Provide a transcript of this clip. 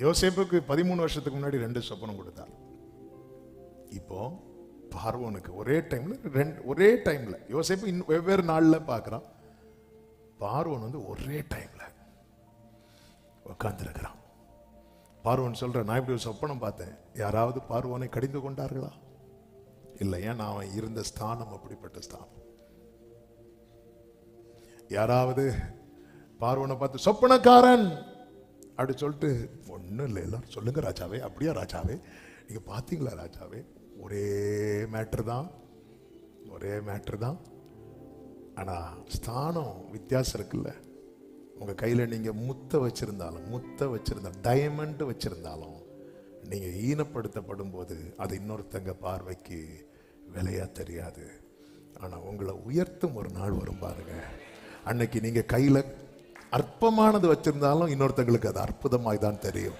யோசேப்புக்கு 13 வருஷத்துக்கு முன்னாடி 2 சொப்பனம் கொடுத்தார். இப்போ பார்வோனுக்கு ஒரே டைம்ல யோசேப்பு வெவ்வேறு நாள்ல பார்க்கறான். பார்வோன் ஒரே டைம்ல உட்கார்ந்திருக்கிறான். பார்வோன் சொல்ற, நான் இப்படி ஒரு சொப்பனம் பார்த்தேன், யாராவது பார்வோனை கடிந்து கொண்டார்களா? இல்லை, ஏன் அவன் இருந்த ஸ்தானம் அப்படிப்பட்ட ஸ்தானம். யாராவது பார்வோனை பார்த்து சொப்பனக்காரன் அப்படி சொல்லிட்டு, ஒன்றும் இல்லை, எல்லாரும் சொல்லுங்க ராஜாவே. அப்படியா ராஜாவே? நீங்க பார்த்தீங்களா ராஜாவே? ஒரே மேட்ரு தான். ஆனா ஸ்தானம் வித்தியாசம் இருக்குல்ல. உங்க கையில நீங்க முத்த வச்சிருந்தாலும் டைமண்ட் வச்சிருந்தாலும் நீங்க ஈனப்படுத்தப்படும் போது அது இன்னொருத்தங்க பார்வைக்கு விலையா தெரியாது. ஆனா உங்களை உயர்த்தும் ஒரு நாள் வரும் பாருங்க. அன்னைக்கு நீங்க கையில அற்பமானது வச்சிருந்தாலும் இன்னொருத்தங்களுக்கு அது அற்புதமாய் தான் தெரியும்.